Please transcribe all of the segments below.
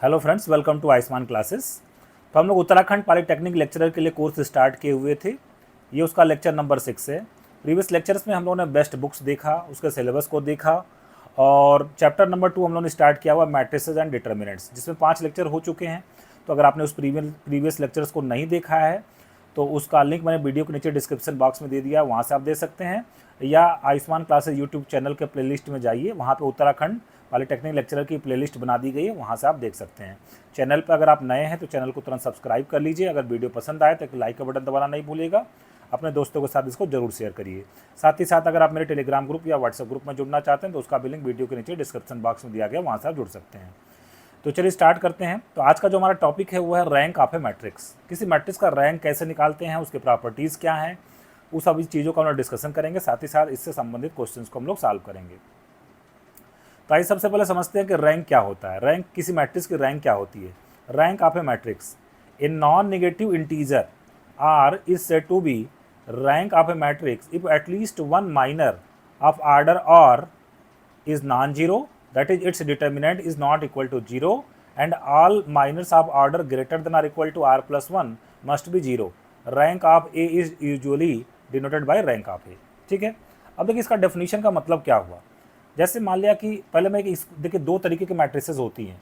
Hello friends, welcome to Ayushman classes. तो हम लोग उत्तराखंड पॉलिटेक्निक लेक्चरर के लिए कोर्स स्टार्ट किए हुए थे। ये उसका लेक्चर नंबर 6 है। प्रीवियस लेक्चर्स में हम लोगों ने बेस्ट बुक्स देखा, उसके सिलेबस को देखा और चैप्टर नंबर 2 हम लोगों ने स्टार्ट किया हुआ मैट्रिसेस एंड डिटर्मिनेंट्स, जिसमें 5 लेक्चर हो चुके हैं। तो अगर आपने उस प्रीवियस लेक्चर्स को नहीं देखा है तो उसका लिंक मैंने वीडियो के नीचे डिस्क्रिप्शन बॉक्स में दे दिया, वहाँ से आप दे सकते हैं, या आयुष्मान क्लासेस यूट्यूब चैनल के प्लेलिस्ट में जाइए, वहाँ पे उत्तराखंड पॉलिटेक्निक लेक्चरर की प्लेलिस्ट बना दी गई है, वहाँ से आप देख सकते हैं। चैनल पर अगर आप नए हैं तो चैनल को तुरंत सब्सक्राइब कर लीजिए। अगर वीडियो पसंद आए तो एक लाइक का बटन दबाना नहीं भूलिएगा। अपने दोस्तों के साथ इसको जरूर शेयर करिए। साथ ही साथ अगर आप मेरे टेलीग्राम ग्रुप या व्हाट्सएप ग्रुप में जुड़ना चाहते हैं तो उसका भी लिंक वीडियो के नीचे डिस्क्रिप्शन बॉक्स में दिया गया, वहाँ से आप जुड़ सकते हैं। तो चलिए स्टार्ट करते हैं। तो आज का जो हमारा टॉपिक है वो है रैंक ऑफ ए मैट्रिक्स। किसी मैट्रिक्स का रैंक कैसे निकालते हैं, उसके प्रॉपर्टीज़ क्या हैं, उस सभी चीज़ों का हम लोग डिस्कशन करेंगे। साथ ही साथ इससे संबंधित क्वेश्चंस को हम लोग सॉल्व करेंगे। तो आइए सबसे पहले समझते हैं कि रैंक क्या होता है। रैंक, किसी मैट्रिक्स की रैंक क्या होती है। Rank of a matrix in non negative integer R is said to be rank of a matrix if at least one minor of order R is non-zero, that is its determinant is not equal to 0 and all minors of order greater than or equal to r plus 1 must be 0. Rank of A is usually denoted by rank of A. ठीक है। अब देखिए इसका definition का मतलब क्या हुआ। जैसे मान लिया कि पहले मैं देखिए दो तरीके के मैट्रिसेस होती हैं।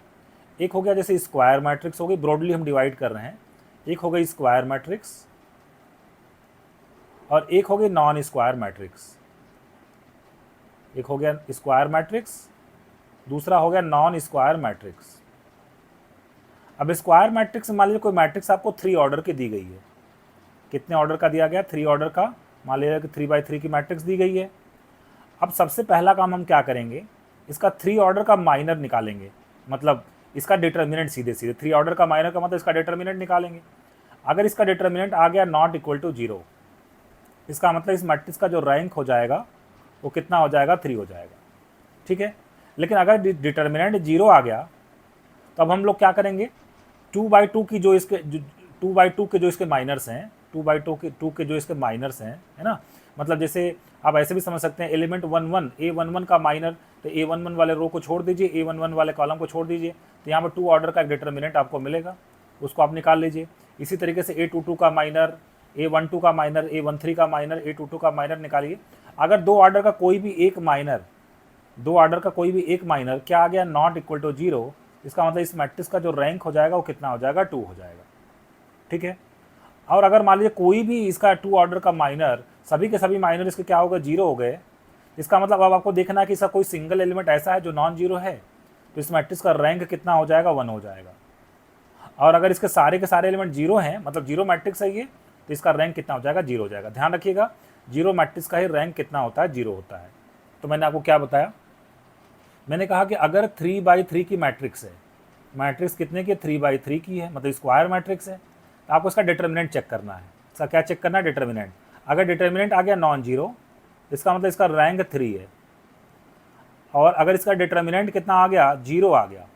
एक हो गया जैसे स्क्वायर मैट्रिक्स हो गई, ब्रॉडली हम डिवाइड कर रहे हैं। एक हो गई स्क्वायर मैट्रिक्स और एक हो गई नॉन स्क्वायर मैट्रिक्स। एक हो गया स्क्वायर मैट्रिक्स, दूसरा हो गया नॉन स्क्वायर मैट्रिक्स। अब स्क्वायर मैट्रिक्स मान लीजिए कोई मैट्रिक्स आपको 3 ऑर्डर की दी गई है। कितने ऑर्डर का दिया गया? 3 ऑर्डर का। मान लीजिए कि 3x3 की मैट्रिक्स दी गई है। अब सबसे पहला काम हम क्या करेंगे, इसका 3 ऑर्डर का माइनर निकालेंगे, मतलब इसका डिटर्मिनेंट। सीधे सीधे 3 ऑर्डर का माइनर का मतलब इसका डिटर्मिनेंट निकालेंगे। अगर इसका डिटर्मिनेंट आ गया नॉट इक्वल टू 0, इसका मतलब इस मैट्रिक्स का जो रैंक हो जाएगा वो कितना हो जाएगा? 3 हो जाएगा। ठीक है। लेकिन अगर डिटर्मिनेंट 0 आ गया तो अब हम लोग क्या करेंगे, 2/2 की जो इसके 2/2 के जो इसके माइनर्स हैं, 2/2 के जो इसके माइनर्स हैं, है ना, मतलब जैसे आप ऐसे भी समझ सकते हैं एलिमेंट 11 A11 का माइनर, तो A11 वाले रो को छोड़ दीजिए, A11 वाले कॉलम को छोड़ दीजिए, तो यहाँ पर 2 ऑर्डर का एक डिटर्मिनेंट आपको मिलेगा, उसको आप निकाल लीजिए। इसी तरीके से A22 का माइनर, A12 का माइनर, A13 का माइनर, A22 का माइनर निकालिए। अगर 2 ऑर्डर का कोई भी एक माइनर, 2 ऑर्डर का कोई भी एक माइनर क्या आ गया? नॉट इक्वल टू 0, इसका मतलब इस मैट्रिक्स का जो रैंक हो जाएगा वो कितना हो जाएगा? 2 हो जाएगा। ठीक है। और अगर मान लीजिए कोई भी इसका 2 ऑर्डर का माइनर, सभी के सभी माइनर इसके क्या हो गए? 0 हो गए, इसका मतलब अब आपको देखना है कि इसका कोई सिंगल एलिमेंट ऐसा है जो नॉन 0 है, तो इस मैट्रिक्स का रैंक कितना हो जाएगा? 1 हो जाएगा। और अगर इसके सारे के सारे एलिमेंट 0 हैं, मतलब 0 मैट्रिक्स है ये, तो इसका रैंक कितना हो जाएगा? 0 हो जाएगा। ध्यान रखिएगा, 0 मैट्रिक्स का ही रैंक कितना होता है? 0 होता है। तो मैंने आपको क्या बताया, मैंने कहा कि अगर 3x3 की मैट्रिक्स है, मैट्रिक्स कितने की? 3x3 की है, मतलब स्क्वायर मैट्रिक्स है, तो आपको इसका डिटर्मिनेंट चेक करना है। इसका क्या चेक करना है? डिटर्मिनेंट। अगर डिटर्मिनेंट आ गया नॉन 0, इसका मतलब इसका रैंक 3 है। और अगर इसका डिटर्मिनेंट कितना आ गया? 0 आ गया,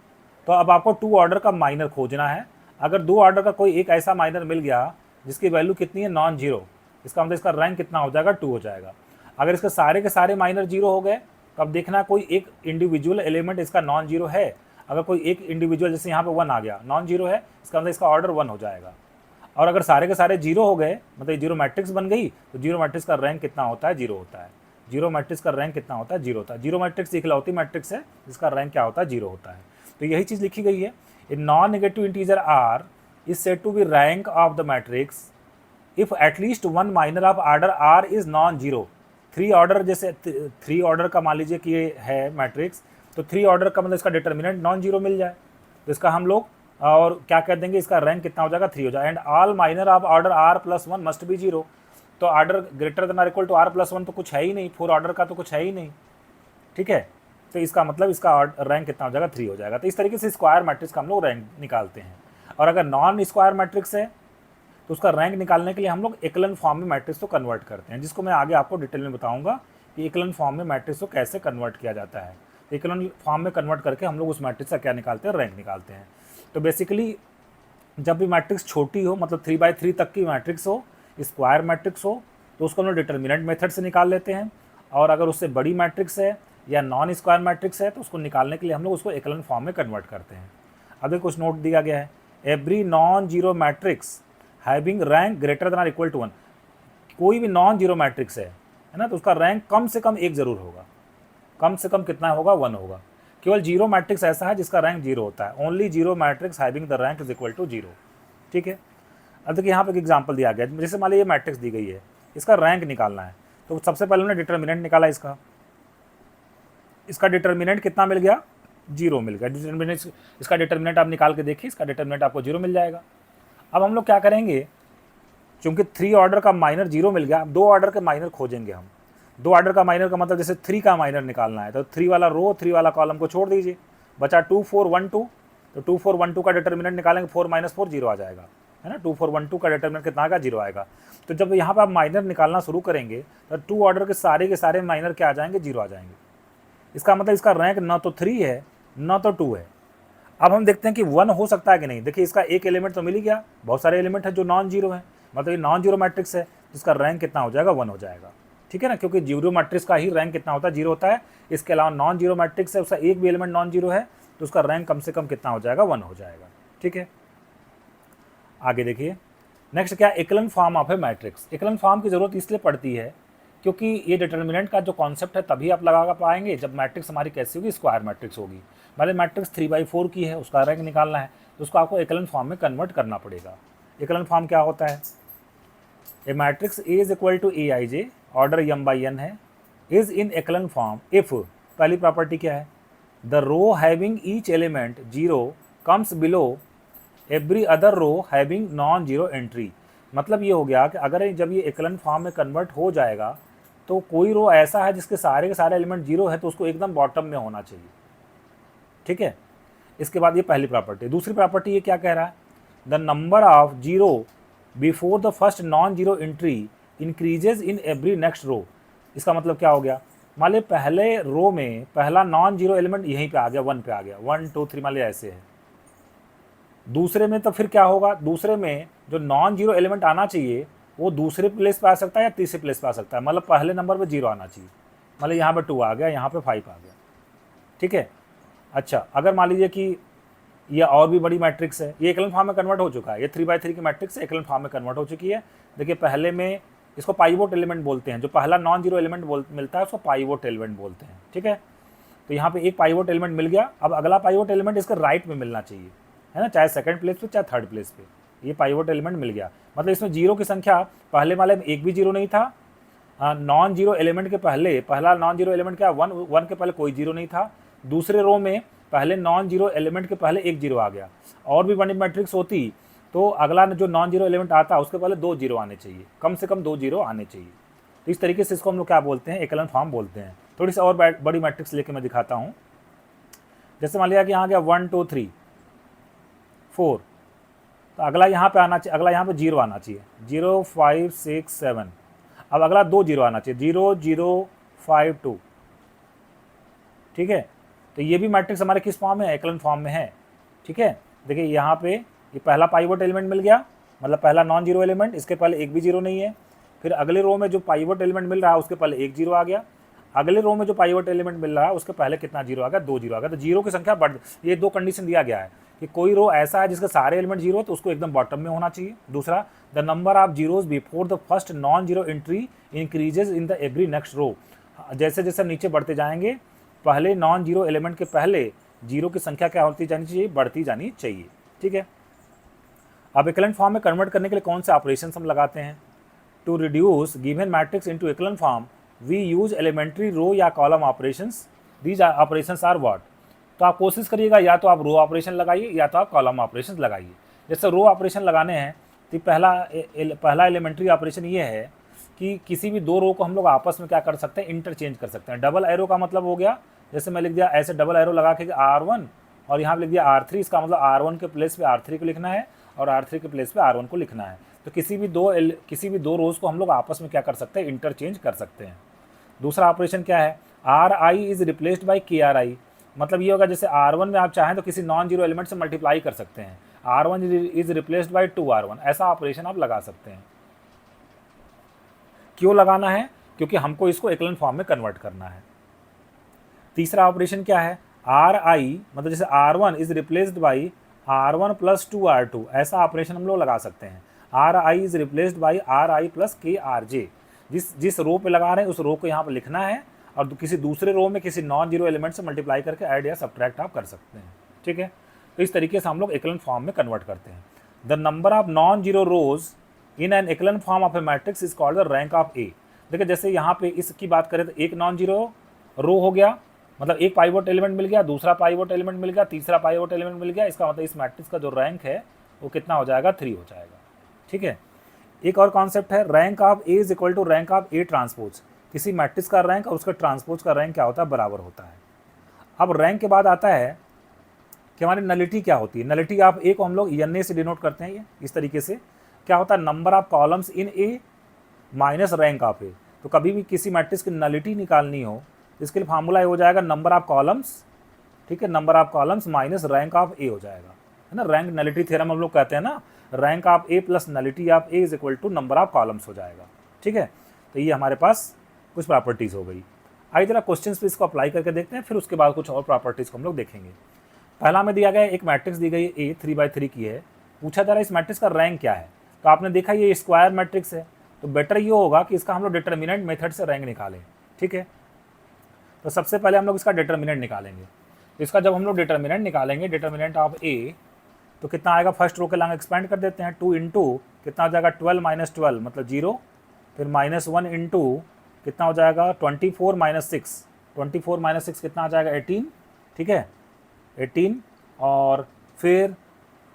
तो अब आपको 2 ऑर्डर का माइनर खोजना है। अगर 2 ऑर्डर का कोई एक ऐसा माइनर मिल गया जिसकी वैल्यू कितनी है? नॉन 0, इसका मतलब इसका रैंक कितना हो जाएगा? 2 हो जाएगा। अगर इसके सारे के सारे माइनर 0 हो गए तो अब देखना कोई एक इंडिविजुअल एलिमेंट इसका नॉन 0 है। अगर कोई एक इंडिविजुअल, जैसे यहाँ पे 1 आ गया, नॉन 0 है, इसका मतलब इसका ऑर्डर 1 हो जाएगा। और अगर सारे के सारे 0 हो गए, मतलब 0 मैट्रिक्स बन गई, तो 0 मैट्रिक्स का रैंक कितना होता है? 0 होता है। 0 मैट्रिक्स का रैंक कितना होता है? 0 होता है। 0 मैट्रिक्स इकलौती मैट्रिक्स है जिसका रैंक क्या होता है? 0 होता है। तो यही चीज़ लिखी गई है, in non negative integer R is said to be rank of the matrix if at least one minor of order R is non 0। 3 order, जैसे 3 ऑर्डर का मान लीजिए कि ये है मैट्रिक्स, तो 3 ऑर्डर का मतलब इसका डिटर्मिनेंट नॉन 0 मिल जाए, तो इसका हम लोग और क्या कर देंगे, इसका रैंक कितना हो जाएगा? 3 हो जाएगा। And all minor of order R plus 1 must be 0। तो order greater than or equal to R plus 1 तो कुछ है ही नहीं, 4 ऑर्डर का तो कुछ है ही नहीं। ठीक है। तो इसका मतलब इसका रैंक कितना हो जाएगा? 3 हो जाएगा। तो इस तरीके से स्क्वायर मैट्रिक्स का हम लोग रैंक निकालते हैं। और अगर नॉन स्क्वायर मैट्रिक्स है तो उसका रैंक निकालने के लिए हम लोग एकलन फॉर्म में मैट्रिक्स को कन्वर्ट करते हैं, जिसको मैं आगे आपको डिटेल में बताऊंगा कि एकलन फॉर्म में मैट्रिक्स को कैसे कन्वर्ट किया जाता है। एकलन फॉर्म में कन्वर्ट करके हम लोग उस मैट्रिक्स का क्या निकालते हैं? रैंक निकालते हैं। तो बेसिकली जब भी मैट्रिक्स छोटी हो, मतलब 3x3 तक की मैट्रिक्स हो, स्क्वायर मैट्रिक्स हो, तो उसको हम लोग डिटर्मिनेंट मेथड से निकाल लेते हैं। और अगर उससे बड़ी मैट्रिक्स है या नॉन स्क्वायर मैट्रिक्स है तो उसको निकालने के लिए हम लोग उसको एकलन फॉर्म में कन्वर्ट करते हैं। अब कुछ नोट दिया गया है, every non zero matrix having rank greater than और इक्वल टू 1, कोई भी नॉन जीरो मैट्रिक्स है ना, तो उसका रैंक कम से कम 1 जरूर होगा। कम से कम कितना होगा? 1 होगा। केवल जीरो मैट्रिक्स ऐसा है जिसका रैंक 0 होता है, only zero matrix having the rank is equal to 0। ठीक है, अब देखिए यहाँ पे एक एग्जांपल दिया गया है, जैसे मान लीजिए ये मैट्रिक्स दी गई है, इसका रैंक निकालना है, तो सबसे पहले हमने डिटर्मिनेंट निकाला इसका डिटर्मिनेंट कितना मिल गया? 0 मिल गया। डिटर्मिनेंट, इसका डिटर्मिनेंट आप निकाल के देखिए, इसका डिटर्मिनेंट आपको 0 मिल जाएगा। अब हम लोग क्या करेंगे, चूंकि 3 ऑर्डर का माइनर 0 मिल गया, अब 2 ऑर्डर के माइनर खोजेंगे हम। 2 ऑर्डर का माइनर का मतलब जैसे 3 का माइनर निकालना है, तो 3 वाला रो 3 वाला कॉलम को छोड़ दीजिए, बचा 2 4 1 2, तो 2 4 1 2 का डिटर्मिनेंट निकालेंगे, 4 - 4 0 आ जाएगा, है ना। 2 4 1 2 का डिटर्मिनेंट कितना आएगा? 0 आएगा। तो जब यहाँ पर आप माइनर निकालना शुरू करेंगे तो 2 ऑर्डर के सारे माइनर क्या आ जाएंगे? 0 आ जाएंगे। इसका मतलब इसका रैंक न तो 3 है न तो 2 है। अब हम देखते हैं कि 1 हो सकता है कि नहीं। देखिए इसका एक एलिमेंट तो मिल ही गया, बहुत सारे एलिमेंट है जो नॉन जीरो है, मतलब ये नॉन जीरो मैट्रिक्स है, जिसका रैंक कितना हो जाएगा? 1 हो जाएगा। ठीक है ना, क्योंकि जीरो मैट्रिक्स का ही रैंक कितना होता है? 0 होता है। इसके अलावा नॉन जीरो मैट्रिक्स है, उसका एक भी एलिमेंट नॉन जीरो है, तो उसका रैंक कम से कम कितना हो जाएगा? 1 हो जाएगा। ठीक है, आगे देखिए नेक्स्ट क्या? Equivalent form of a matrix. Equivalent form की जरूरत इसलिए पड़ती है क्योंकि ये डिटर्मिनेंट का जो कॉन्सेप्ट है तभी आप लगा पाएंगे जब मैट्रिक्स हमारी कैसी होगी? स्क्वायर मैट्रिक्स होगी। मान मैट्रिक्स 3/4 की है, उसका रैंक निकालना है, तो उसको आपको इक्विवेलेंट फॉर्म में कन्वर्ट करना पड़ेगा। इक्विवेलेंट फॉर्म क्या होता है? A matrix A is equal to A I J, order m/n है, is in equivalent form if, पहली प्रॉपर्टी क्या है? The row having each element 0 comes below every other row having non zero entry. मतलब ये हो गया कि अगर जब ये इक्विवेलेंट फॉर्म में कन्वर्ट हो जाएगा तो कोई रो ऐसा है जिसके सारे के सारे एलिमेंट 0 है, तो उसको एकदम बॉटम में होना चाहिए। ठीक है, इसके बाद ये पहली प्रॉपर्टी। दूसरी प्रॉपर्टी ये क्या कह रहा है? The number of 0 before the first non zero entry increases in every next row. इसका मतलब क्या हो गया? मान लीजिए पहले रो में पहला नॉन जीरो एलिमेंट यहीं पे आ गया, 1 पे आ गया, 1 2 3 मान लीजिए ऐसे है। दूसरे में तो फिर क्या होगा? दूसरे में जो नॉन जीरो एलिमेंट आना चाहिए वो दूसरे प्लेस पे आ सकता है या तीसरे प्लेस पे आ सकता है, मतलब पहले नंबर पे 0 आना चाहिए। मतलब यहाँ पे 2 आ गया, यहाँ पे 5 आ गया। ठीक है, अच्छा अगर मान लीजिए कि ये और भी बड़ी मैट्रिक्स है, ये इक्विवेलेंट फॉर्म में कन्वर्ट हो चुका है, ये 3/3 की मैट्रिक्स है, इक्विवेलेंट फॉर्म में कन्वर्ट हो चुकी है। देखिए पहले में इसको पाइवोट एलिमेंट बोलते हैं, जो पहला नॉन जीरो एलिमेंट मिलता है उसको पाइवोट एलिमेंट बोलते हैं। ठीक है, तो यहाँ पे एक पाइवोट एलिमेंट मिल गया, अब अगला पाइवोट एलिमेंट इसके राइट में मिलना चाहिए, है ना, चाहे सेकंड प्लेस पे चाहे थर्ड प्लेस पे। ये पाइवोट एलिमेंट मिल गया, मतलब इसमें 0 की संख्या पहले वाले में एक भी 0 नहीं था। नॉन जीरो एलिमेंट के पहले पहला नॉन जीरो एलिमेंट क्या? 1 के पहले कोई 0 नहीं था। दूसरे रो में पहले नॉन जीरो एलिमेंट के पहले एक 0 आ गया। और भी बड़ी मैट्रिक्स होती तो अगला जो नॉन जीरो एलिमेंट आता उसके पहले 2 0 आने चाहिए, कम से कम 2 0 आने चाहिए। तो इस तरीके से इसको हम लोग क्या बोलते हैं? इक्विवेलेंट फॉर्म बोलते हैं। थोड़ी सी और बड़ी मैट्रिक्स लेके मैं दिखाता हूँ। जैसे मान लिया कि यहाँ गया 1 2 3 4, तो अगला यहाँ पे आना चाहिए, अगला यहाँ पे 0 आना चाहिए, 0 5 6 7। अब अगला 2 0 आना चाहिए, 0 0 5 2। ठीक है, तो ये भी मैट्रिक्स हमारे किस फॉर्म में है? इक्विवेलेंट फॉर्म में है। ठीक है, देखिए यहाँ पे ये पहला पाइवोट एलिमेंट मिल गया, मतलब पहला नॉन जीरो एलिमेंट, इसके पहले एक भी 0 नहीं है। फिर अगले रो में जो पाइवोट एलिमेंट मिल रहा है उसके पहले एक 0 आ गया। अगले रो में जो पाइवोट एलिमेंट मिल रहा है उसके पहले कितना 0 आ गया? 2 0 आ गया। तो 0 की संख्या बढ़, ये 2 कंडीशन दिया गया है कि कोई रो ऐसा है जिसके सारे एलिमेंट 0 है तो उसको एकदम बॉटम में होना चाहिए। दूसरा, the number of zeros before the first non zero entry increases in the every next row. जैसे जैसे नीचे बढ़ते जाएंगे पहले नॉन जीरो एलिमेंट के पहले 0 की संख्या क्या होती जानी चाहिए? बढ़ती जानी चाहिए। ठीक है, अब इक्विवेलेंट फॉर्म में कन्वर्ट करने के लिए कौन से ऑपरेशंस हम लगाते हैं? To reduce given matrix into equivalent form we use elementary row या column operations. These operations are what? तो आप कोशिश करिएगा या तो आप रो ऑपरेशन लगाइए या तो आप कॉलम ऑपरेशन लगाइए। जैसे रो ऑपरेशन लगाने हैं तो पहला एलिमेंट्री ऑपरेशन ये है कि किसी भी 2 रो को हम लोग आपस में क्या कर सकते हैं? इंटरचेंज कर सकते हैं। डबल एरो का मतलब हो गया, जैसे मैं लिख दिया ऐसे डबल एरो लगा के R1 और यहाँ लिख दिया R3, इसका मतलब R1 के प्लेस पे R3 को लिखना है और R3 के प्लेस पे R1 को लिखना है। तो किसी भी दो रोज को हम लोग आपस में क्या कर सकते हैं? इंटरचेंज कर सकते हैं। दूसरा ऑपरेशन क्या है? Ri is replaced by Kri। मतलब ये होगा जैसे R1 में आप चाहें तो किसी नॉन जीरो एलिमेंट से मल्टीप्लाई कर सकते हैं, R1 is replaced by 2R1, ऐसा ऑपरेशन आप लगा सकते हैं। क्यों लगाना है? क्योंकि हमको इसको इक्विवेलेंट फॉर्म में कन्वर्ट करना है। तीसरा ऑपरेशन क्या है? Ri मतलब जैसे R1 is replaced by R1 plus 2R2, ऐसा ऑपरेशन हम लोग लगा सकते हैं। RI is replaced by RI plus KRJ। जिस रो पे लगा रहे हैं उस रो को यहाँ पर लिखना है और किसी दूसरे रो में किसी नॉन जीरो एलिमेंट से मल्टीप्लाई करके ऐड या सब्ट्रैक्ट आप कर सकते हैं। ठीक है, तो इस तरीके से हम लोग एक्लन फॉर्म में कन्वर्ट करते हैं। The number of non zero rows in an echelon form of a matrix is called the rank of A. देखिए जैसे यहाँ पे इसकी बात करें तो एक नॉन जीरो रो हो गया, मतलब एक पाइवोट एलिमेंट मिल गया, दूसरा पाइवोट एलिमेंट मिल गया, तीसरा पाइवोट एलिमेंट मिल गया। इसका मतलब इस मैट्रिक्स का जो रैंक है वो कितना हो जाएगा, 3 हो जाएगा। ठीक है, एक और कॉन्सेप्ट है rank of A is equal to rank of A transpose. किसी मैट्रिक्स का रैंक और उसका ट्रांसपोज का रैंक क्या होता है, बराबर होता है। अब रैंक के बाद आता है कि हमारी नलिटी क्या होती है। नलिटी ऑफ ए को हम लोग एन से डिनोट करते हैं। ये इस तरीके से क्या होता है, number of columns in A minus rank of A. तो कभी भी किसी मैट्रिक्स की नलिटी निकालनी हो इसके लिए फार्मूला ये हो जाएगा नंबर ऑफ कॉलम्स, ठीक है, number of columns minus rank of A हो जाएगा, है ना। रैंक नलिटी थ्योरम हम लोग कहते हैं ना, rank of A plus nullity of A is equal to number of columns हो जाएगा। ठीक है, तो ये हमारे पास कुछ प्रॉपर्टीज़ हो गई। आइए जरा क्वेश्चन पे इसको अप्लाई करके देखते हैं, फिर उसके बाद कुछ और प्रॉपर्टीज़ को हम लोग देखेंगे। पहला में दिया गया एक मैट्रिक्स दी गई ए 3/3 की है। पूछा जा रहा है इस मैट्रिक्स का रैंक क्या है। तो आपने देखा ये स्क्वायर मैट्रिक्स है, तो बेटर ये होगा कि इसका हम लोग डिटर्मिनेंट मेथड से रैंक निकालें। ठीक है, तो सबसे पहले हम लोग इसका डिटर्मिनेंट निकालेंगे। तो इसका जब हम लोग डिटर्मिनेंट निकालेंगे, डिटर्मिनेंट ऑफ ए, तो कितना आएगा, फर्स्ट रो के लांग एक्सपेंड कर देते हैं। 2 इंटू कितना हो जाएगा 12 माइनस 12 मतलब 0, फिर -1 इंटू कितना हो जाएगा 24 माइनस 6, 24 माइनस 6 कितना आ जाएगा 18। ठीक है, 18 और फिर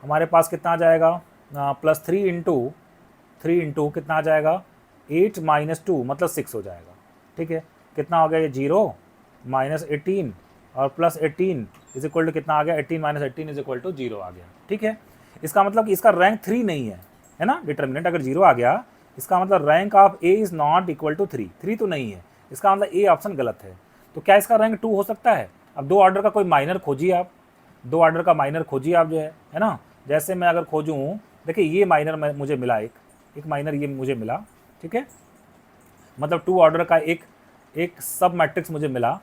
हमारे पास कितना आ जाएगा +3 इंटू कितना आ जाएगा 8 माइनस 2 मतलब 6 हो जाएगा। ठीक है, कितना हो गया ये 0 माइनस 18 और प्लस 18 इज इक्वल टू कितना आ गया 18 माइनस 18 इज इक्वल टू 0 आ गया। ठीक है, इसका मतलब कि इसका रैंक 3 नहीं है ना। डिटर्मिनेंट अगर 0 आ गया इसका मतलब rank of A is not equal to 3 तो नहीं है, इसका मतलब ए ऑप्शन गलत है। तो क्या इसका रैंक 2 हो सकता है। अब 2 ऑर्डर का कोई माइनर खोजिए आप, 2 ऑर्डर का माइनर खोजिए आप जो है ना। जैसे मैं अगर खोजूँ, देखिए ये माइनर मुझे मिला, एक माइनर ये मुझे मिला। ठीक है, मतलब 2 ऑर्डर का एक सब मैट्रिक्स मुझे मिला।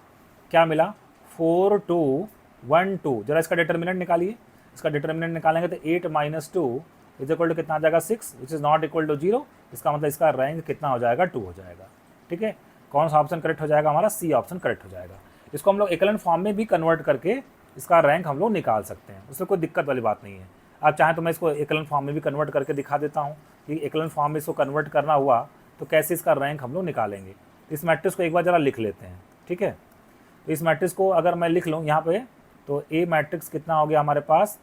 क्या मिला, 4 2 1 2। जरा इसका डिटर्मिनेंट निकालिए। इसका डिटर्मिनेंट निकालेंगे तो 8 माइनस 2 इज इक्वल टू कितना आ जाएगा 6 which is not equal to 0। इसका मतलब इसका रैंक कितना हो जाएगा 2 हो जाएगा। ठीक है, कौन सा ऑप्शन करेक्ट हो जाएगा, हमारा सी ऑप्शन करेक्ट हो जाएगा। इसको हम लोग एक्लन फॉर्म में भी कन्वर्ट करके इसका रैंक हम लोग निकाल सकते हैं, उसमें कोई दिक्कत वाली बात नहीं है। आप चाहें तो मैं इसको एक्लन फॉर्म में भी कन्वर्ट करके दिखा देता हूँ कि एक्लन फॉर्म में इसको कन्वर्ट करना हुआ तो कैसे इसका रैंक हम लोग निकालेंगे। इस मैट्रिक्स को एक बार ज़रा लिख लेते हैं। ठीक है, तो इस मैट्रिक्स को अगर मैं लिख लूँ यहाँ पे, तो ए मैट्रिक्स कितना हो गया हमारे पास।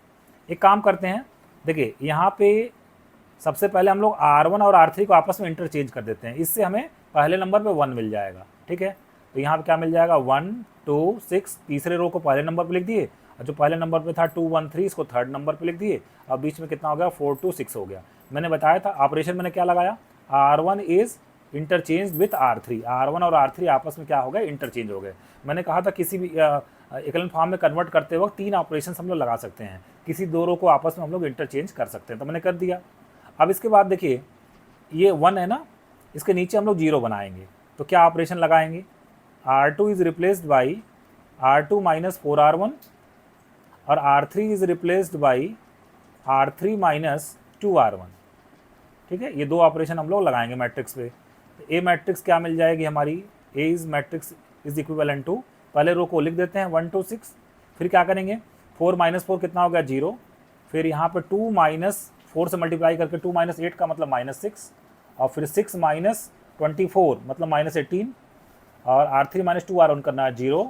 एक काम करते हैं, देखिए यहाँ पे सबसे पहले हम लोग R1 और R3 को आपस में इंटरचेंज कर देते हैं, इससे हमें पहले नंबर पे 1 मिल जाएगा। ठीक है, तो यहाँ पे क्या मिल जाएगा 1 2 6, तीसरे रो को पहले नंबर पे लिख दिए और जो पहले नंबर पे था 2 1 3 इसको थर्ड नंबर पे लिख दिए और बीच में कितना हो गया 4 2 6 हो गया। मैंने बताया था ऑपरेशन मैंने क्या लगाया, R1 is interchange with R3, R1 और R3 आपस में क्या हो गए, इंटरचेंज हो गए। मैंने कहा था किसी भी एक्लन फॉर्म में कन्वर्ट करते वक्त 3 ऑपरेशन हम लोग लगा सकते हैं, किसी दो रो को आपस में हम लोग इंटरचेंज कर सकते हैं, तो मैंने कर दिया। अब इसके बाद देखिए ये 1 है ना, इसके नीचे हम लोग 0 बनाएंगे, तो क्या ऑपरेशन लगाएंगे, R2 is replaced by R2 minus 4R1 और R3 is replaced by R3 minus 2R1। ठीक है, ये 2 ऑपरेशन हम लोग लगाएंगे मैट्रिक्स पे। ए मैट्रिक्स क्या मिल जाएगी हमारी, A is matrix is equivalent to, पहले रो को लिख देते हैं 1 2 6, फिर क्या करेंगे 4 माइनस 4 कितना हो गया 0, फिर यहाँ पे 2 माइनस 4 से मल्टीप्लाई करके 2 माइनस 8 का मतलब -6 और फिर 6 माइनस 24 मतलब -18 और R3 माइनस 2R1 करना है 0,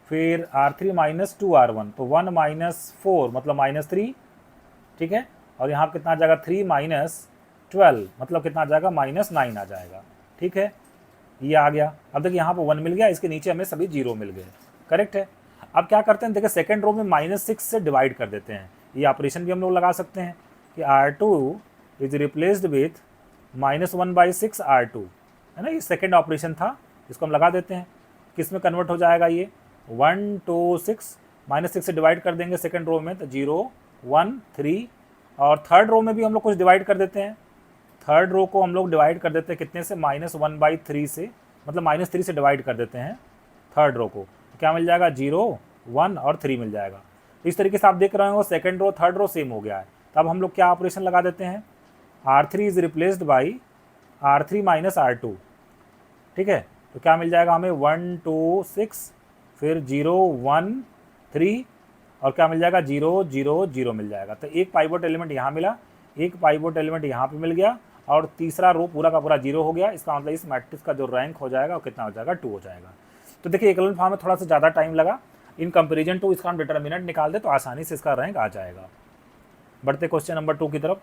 फिर R3 माइनस 2R1 तो 1 माइनस 4 मतलब -3। ठीक है, और यहाँ कितना आ जाएगा 3 माइनस 12 मतलब कितना आ जाएगा -9 आ जाएगा। ठीक है, ये आ गया। अब देखिए यहाँ पर 1 मिल गया, इसके नीचे हमें सभी 0 मिल गए, करेक्ट है। अब क्या करते हैं, देखिए सेकंड रो में -6 से डिवाइड कर देते हैं। ये ऑपरेशन भी हम लोग लगा सकते हैं कि R2 is replaced with -1/6 R2, है ना, ये सेकंड ऑपरेशन था, इसको हम लगा देते हैं। किस में कन्वर्ट हो जाएगा ये 1 2 6, -6 से डिवाइड कर देंगे सेकंड रो में तो 0 1 3, और थर्ड रो में भी हम लोग कुछ डिवाइड कर देते हैं। थर्ड रो को हम लोग डिवाइड कर देते हैं कितने से, -1/3 से, मतलब -3 से डिवाइड कर देते हैं थर्ड रो को, तो क्या मिल जाएगा 0 1 और 3 मिल जाएगा। इस तरीके से आप देख रहे हो second row third row same हो गया है। तो अब हम लोग क्या ऑपरेशन लगा देते हैं, R3 is replaced by R3 minus R2, ठीक है। तो क्या मिल जाएगा हमें 1 2 6 फिर 0 1 3 और क्या मिल जाएगा 0 0 0 मिल जाएगा। तो एक पाइवट एलिमेंट यहाँ मिला, एक पाइवट एलिमेंट यहाँ पे मिल गया और तीसरा रो पूरा का पूरा 0 हो गया। इसका मतलब इस मैट्रिक्स का जो रैंक हो जाएगा वो कितना हो जाएगा 2 हो जाएगा। तो देखिए एकलन फॉर्म में थोड़ा सा ज़्यादा टाइम लगा, इन कंपेरिजन टू इसका हम डिटर्मिनेंट निकाल दे तो आसानी से इसका रैंक आ जाएगा। बढ़ते क्वेश्चन नंबर 2 की तरफ।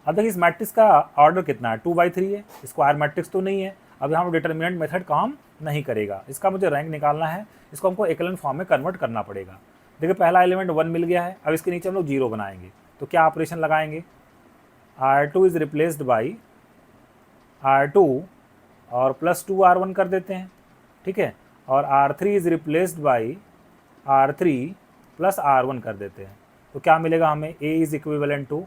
अब देखिए इस मैट्रिक्स का ऑर्डर कितना है, 2/3 है, स्क्वायर मैट्रिक्स तो नहीं है। अब यहाँ डिटर्मिनेंट मेथड काम नहीं करेगा, इसका मुझे रैंक निकालना है, इसको हमको एकलन फॉर्म में कन्वर्ट करना पड़ेगा। देखिए पहला एलिमेंट 1 मिल गया है, अब इसके नीचे हम लोग 0 बनाएंगे। तो क्या ऑपरेशन लगाएंगे, R2 is replaced by R2 और प्लस 2R1 कर देते हैं, ठीक है। और R3 is replaced by R3 plus R1 कर देते हैं। तो क्या मिलेगा हमें, A इज इक्विवेलेंट टू,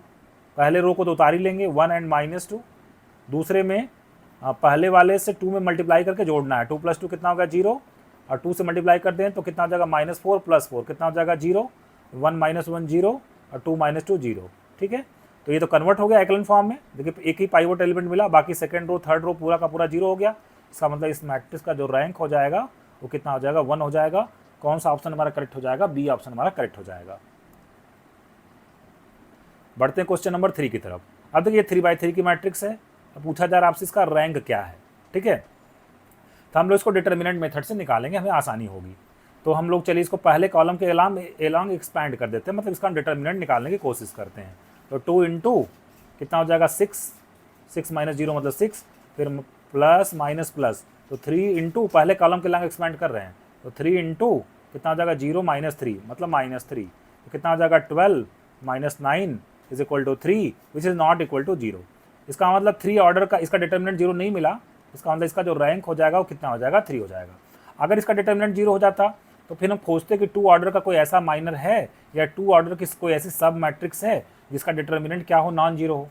पहले रो को तो उतार ही लेंगे 1 एंड -2, दूसरे में पहले वाले से 2 में मल्टीप्लाई करके जोड़ना है। 2 + 2 कितना होगा 0 और 2 से मल्टीप्लाई कर दें तो कितना हो जाएगा -4 + 4 कितना हो जाएगा 0, 1 - 1 0 और 2 - 2 0, ठीक है। तो ये तो कन्वर्ट हो गया एकलन फॉर्म में। देखिए एक ही पाइवट एलिमेंट मिला, बाकी सेकंड रो थर्ड रो पूरा का पूरा 0 हो गया। इसका मतलब इस मैट्रिक्स का जो रैंक हो जाएगा वो कितना हो जाएगा 1 हो जाएगा। कौन सा ऑप्शन हमारा करेक्ट हो जाएगा, बी ऑप्शन हमारा करेक्ट हो जाएगा। बढ़ते हैं क्वेश्चन नंबर 3 की तरफ। अब देखिए 3/3 की मैट्रिक्स है, अब पूछा जा रहा है आपसे इसका रैंक क्या है, ठीक है। तो हम लोग इसको डिटर्मिनेंट मेथड से निकालेंगे, हमें आसानी होगी। तो हम लोग चलिए इसको पहले कॉलम के एलॉन्ग एक्सपैंड कर देते हैं, मतलब इसका हम डिटर्मिनेंट निकालने की कोशिश करते हैं। तो 2 इंटू कितना हो जाएगा 6, 6 - 0 मतलब 6, फिर प्लस माइनस प्लस, तो 3 इंटू पहले कॉलम के एलॉन्ग एक्सपैंड कर रहे हैं, तो 3 इंटू कितना हो जाएगा 0 - 3 मतलब -3, तो कितना हो जाएगा 12 - 9 is equal to 3 which is not equal to 0। इसका मतलब 3 ऑर्डर का इसका डिटर्मिनेंट 0 नहीं मिला, इसका मतलब इसका जो रैंक हो जाएगा वो कितना हो जाएगा 3 हो जाएगा। अगर इसका डिटर्मिनेंट 0 हो जाता तो फिर हम खोजते कि 2 ऑर्डर का कोई ऐसा माइनर है या 2 ऑर्डर की कोई ऐसी सब मैट्रिक्स है जिसका डिटर्मिनेंट क्या हो, नॉन जीरो हो।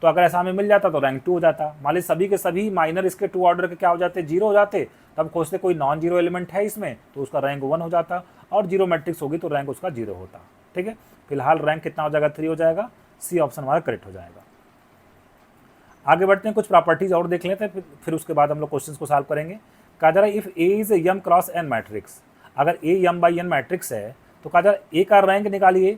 तो अगर ऐसा हमें मिल जाता तो रैंक 2 हो जाता। मान लीजिए सभी के सभी माइनर इसके 2 ऑर्डर के क्या हो जाते, 0 हो जाते, तब खोजते कोई नॉन जीरो एलिमेंट है इसमें तो उसका रैंक 1 हो जाता, और जीरो मैट्रिक्स होगी तो रैंक उसका 0 होता, ठीक है। फिलहाल रैंक कितना हो जाएगा 3 हो जाएगा, सी ऑप्शन हमारा करेक्ट हो जाएगा। आगे बढ़ते हैं, कुछ प्रॉपर्टीज और देख लेते हैं, फिर उसके बाद हम लोग क्वेश्चन को सॉल्व करेंगे। कहा जा रहा है if A is M cross N matrix, अगर ए m/n मैट्रिक्स है तो कहा जा रहा है ए का रैंक निकालिए,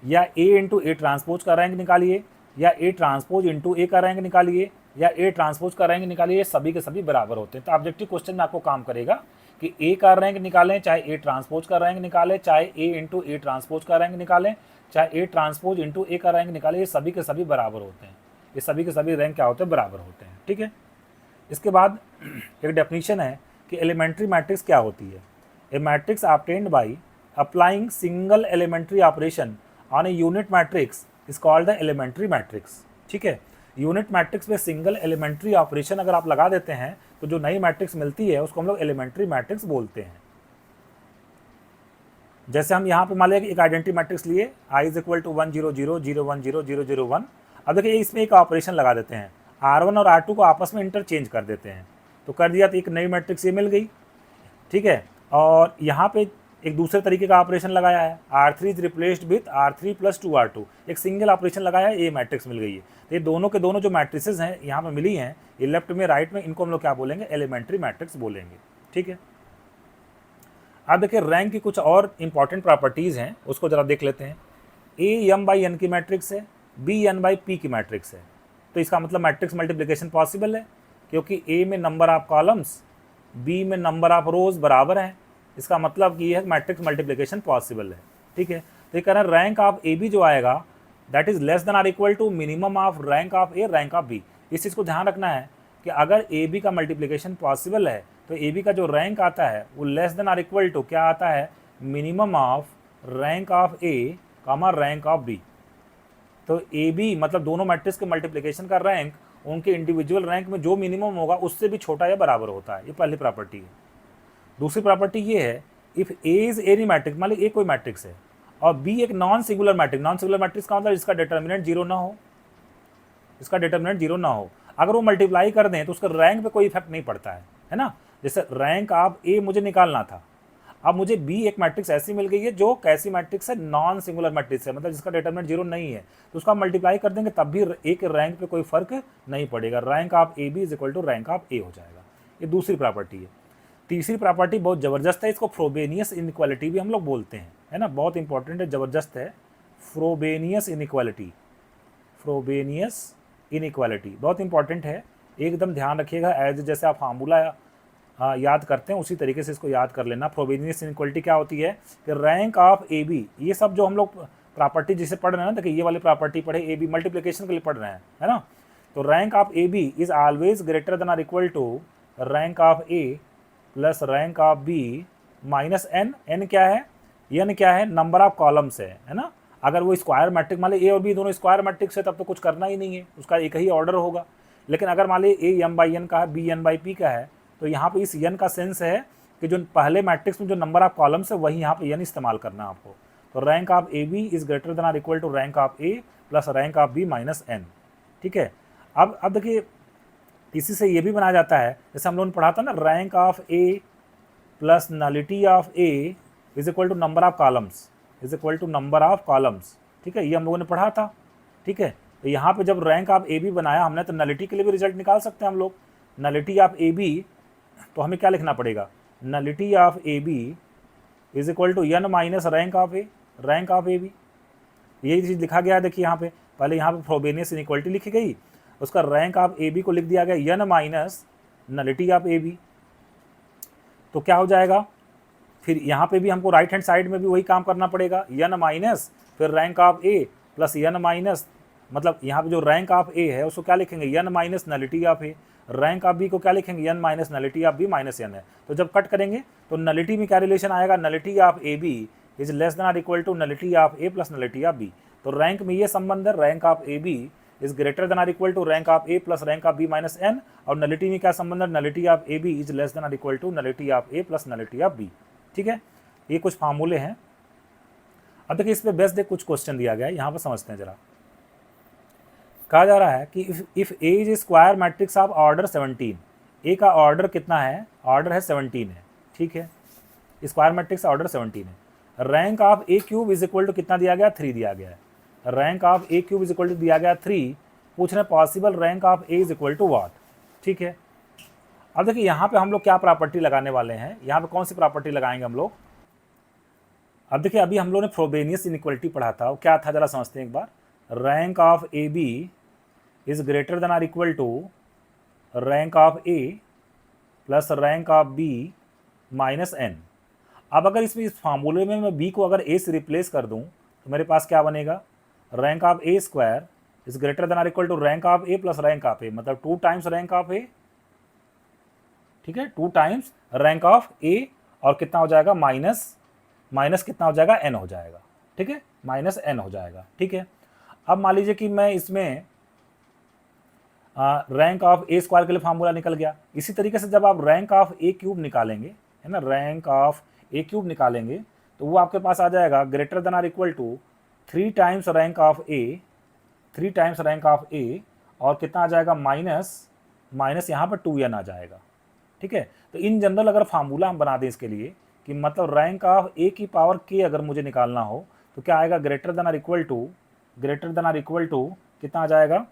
या ए इंटू ए ट्रांसपोज का रैंक निकालिए, या ए ट्रांसपोज इंटू ए का रैंक निकालिए, या ए ट्रांसपोज का रैंक निकालिए, सभी के सभी बराबर होते हैं। तो ऑब्जेक्टिव क्वेश्चन में आपको काम करेगा कि ए का रैंक निकालें, चाहे ए ट्रांसपोज का रैंक निकालें, चाहे ए इंटू ए ट्रांसपोज का रैंक निकालें, चाहे ए ट्रांसपोज इंटू ए का रैंक निकालें, ये सभी के सभी बराबर होते हैं, ये सभी के सभी रैंक क्या होते हैं, बराबर होते हैं, ठीक है। इसके बाद एक डेफिनेशन है कि एलिमेंट्री मैट्रिक्स क्या होती है। A matrix obtained by applying single elementary operation on a unit matrix is called the elementary matrix, ठीक है। यूनिट मैट्रिक्स में सिंगल एलिमेंट्री ऑपरेशन अगर आप लगा देते हैं तो जो नई मैट्रिक्स मिलती है उसको हम लोग एलिमेंट्री मैट्रिक्स बोलते हैं। जैसे हम यहाँ पे मान लिया कि एक आइडेंटिटी मैट्रिक्स लिए i इज इक्वल टू 1 0 0 0 1 0 0 0 1। अब देखिए इसमें एक ऑपरेशन लगा देते हैं, R1 और R2 को आपस में इंटरचेंज कर देते हैं, तो कर दिया तो एक नई मैट्रिक्स ये मिल गई, ठीक है। और यहाँ पे एक दूसरे तरीके का ऑपरेशन लगाया है, R3 is replaced with R3 + 2R2, एक सिंगल ऑपरेशन लगाया है, ये मैट्रिक्स मिल गई है। तो ये दोनों के दोनों जो मैट्रिसेस हैं यहाँ पे मिली हैं, ये लेफ्ट में राइट में, इनको हम लोग क्या बोलेंगे, एलिमेंट्री मैट्रिक्स बोलेंगे, ठीक है। अब देखिए रैंक की कुछ और इंपॉर्टेंट प्रॉपर्टीज़ हैं, उसको ज़रा देख लेते हैं। ए m/n की मैट्रिक्स है, b n/p की मैट्रिक्स है, तो इसका मतलब मैट्रिक्स मल्टीप्लिकेशन पॉसिबल है, क्योंकि ए में नंबर ऑफ कॉलम्स बी में नंबर ऑफ रोज बराबर हैं। इसका मतलब कि यह मैट्रिक्स मल्टीप्लिकेशन पॉसिबल है, ठीक है। तो ये कह रहे हैं रैंक ऑफ ए बी जो आएगा that is less than or equal to minimum of rank of A rank of B. इस चीज़ को ध्यान रखना है कि अगर ए बी का मल्टीप्लिकेशन पॉसिबल है तो ए बी का जो रैंक आता है वो less than or equal to क्या आता है, minimum of rank of A comma rank of B. तो ए बी मतलब दोनों मैट्रिक्स के मल्टीप्लिकेशन का रैंक उनके इंडिविजुअल रैंक में जो मिनिमम होगा उससे भी छोटा या बराबर होता है, ये पहली प्रॉपर्टी है। दूसरी प्रॉपर्टी ये है if A is any matrix, मान लीजिए ए कोई मैट्रिक्स है और बी एक non singular matrix, non singular matrix का मतलब इसका डिटर्मिनेंट 0 ना हो, इसका डिटर्मिनेंट 0 ना हो, अगर वो मल्टीप्लाई कर दें तो उसका रैंक पे कोई इफेक्ट नहीं पड़ता है ना। जैसे रैंक ऑफ ए मुझे निकालना था, अब मुझे बी एक मैट्रिक्स ऐसी मिल गई है जो कैसी मैट्रिक्स है, नॉन सिंगुलर मैट्रिक्स है, मतलब जिसका डिटरमिनेंट 0 नहीं है, तो उसका मल्टीप्लाई कर देंगे तब भी ए के रैंक पे कोई फर्क नहीं पड़ेगा, rank of A B is equal to rank of A हो जाएगा। ये दूसरी प्रॉपर्टी है। तीसरी प्रॉपर्टी बहुत ज़बरदस्त है, इसको फ्रोबेनियस इनइक्वालिटी भी हम लोग बोलते हैं, है ना, बहुत इंपॉर्टेंट है, ज़बरदस्त है। फ्रोबेनियस इनइक्वालिटी, फ्रोबेनियस इनइक्वालिटी बहुत इंपॉर्टेंट है, एकदम ध्यान रखिएगा। एज जैसे आप फार्मूला याद करते हैं उसी तरीके से इसको याद कर लेना। फ्रोबेनियस इनइक्वालिटी क्या होती है कि रैंक ऑफ ए बी, ये सब जो हम लोग प्रॉपर्टी जिसे पढ़ रहे हैं ना, देखिए ये वाली प्रॉपर्टी पढ़े, ए बी मल्टीप्लिकेशन के लिए पढ़ रहे हैं, है ना, तो rank of A B is always greater than और equal to rank of A plus rank of B minus N. N क्या है, एन क्या है, नंबर ऑफ कॉलम्स है ना। अगर वो स्क्वायर मैट्रिक्स, मान ली ए और बी दोनों स्क्वायर मैट्रिक्स है तब तो कुछ करना ही नहीं है, उसका एक ही ऑर्डर होगा। लेकिन अगर मान ली ए एम बाई एन का है, बी एन बाई पी का है, तो यहाँ पे इस एन का सेंस है कि जो पहले मैट्रिक्स में जो नंबर ऑफ कॉलम्स है वही यहाँ पे एन इस्तेमाल करना है आपको। तो rank of A B is greater than और equal to rank of A plus rank of B minus N. ठीक है, अब देखिए इसी से ये भी बनाया जाता है, जैसे हम लोगों ने पढ़ा था ना, rank of A plus nullity of A is equal to number of columns, is equal to number of columns. ठीक है, ये हम लोगों ने पढ़ा था। ठीक है, तो यहाँ पे जब रैंक ऑफ ए बी बनाया हमने, तो नलिटी के लिए भी रिजल्ट निकाल सकते हैं हम लोग। नलिटी ऑफ ए बी, तो हमें क्या लिखना पड़ेगा, nullity of A B is equal to N minus rank of A, rank of A B, यही चीज़ लिखा गया है। देखिए यहाँ पे पहले यहाँ पे फ्रोबेनियस इनइक्वालिटी लिखी गई, उसका रैंक ऑफ ए बी को लिख दिया गया N minus nullity of A B. तो क्या हो जाएगा, फिर यहाँ पे भी हमको राइट हैंड साइड में भी वही काम करना पड़ेगा, एन माइनस फिर rank of A plus N minus, मतलब यहाँ पे जो रैंक ऑफ ए है उसको क्या लिखेंगे, N minus nullity of A, rank of B को क्या लिखेंगे, N minus nullity of B minus N है। तो जब कट करेंगे तो नलिटी में क्या रिलेशन आएगा, nullity of A B is less than और equal to nullity of A plus nullity of B. तो रैंक में ये संबंध है, rank of A B is greater than और equal to rank of A plus rank of B minus N, और nullity में क्या संबंध है, nullity of A B is less than और equal to nullity of A plus nullity of B. ठीक है, ये कुछ फार्मूले हैं। अब देखिए इस पे बेस्ट कुछ क्वेश्चन दिया गया है, यहाँ पर समझते हैं जरा। कहा जा रहा है कि if A is square matrix of order 17, ए का ऑर्डर कितना है, ऑर्डर है 17 है। ठीक है, स्क्वायर मैट्रिक्स ऑर्डर 17 है। Rank of A cube is equal to कितना दिया गया, 3 दिया गया है। Rank of A cube is equal to दिया गया 3, पूछ रहे possible rank of A is equal to what. ठीक है, अब देखिए यहाँ पे हम लोग क्या प्रॉपर्टी लगाने वाले हैं, यहाँ पे कौन सी प्रॉपर्टी लगाएंगे हम लोग। अब देखिए अभी हम लोग ने फ्रोबेनियस इनइक्वालिटी पढ़ा था, वो क्या था जरा समझते हैं एक बार। Rank of A B is greater than और equal to rank of A plus rank of B minus N. अब अगर इसमें इस फार्मूले में मैं बी को अगर ए से रिप्लेस कर दूं तो मेरे पास क्या बनेगा, rank of A square is greater than और equal to rank of A plus rank of A, मतलब 2 टाइम्स रैंक ऑफ ए। ठीक है, 2 टाइम्स रैंक ऑफ ए, और कितना हो जाएगा, माइनस कितना हो जाएगा, एन हो जाएगा। ठीक है, माइनस एन हो जाएगा। ठीक है, अब मान लीजिए कि मैं इसमें रैंक ऑफ ए स्क्वायर के लिए फार्मूला निकल गया। इसी तरीके से जब आप रैंक ऑफ ए क्यूब निकालेंगे, है ना, रैंक ऑफ ए क्यूब निकालेंगे, तो वो आपके पास आ जाएगा ग्रेटर देन और equal to 3 times rank of A, 3 times rank of A, और कितना आ जाएगा, माइनस यहाँ पर 2n आ जाएगा। ठीक है, तो इन जनरल अगर फार्मूला हम बना दें इसके लिए कि मतलब रैंक ऑफ ए की पावर के अगर मुझे निकालना हो तो क्या आएगा, ग्रेटर देन और इक्वल टू कितना आ जाएगा,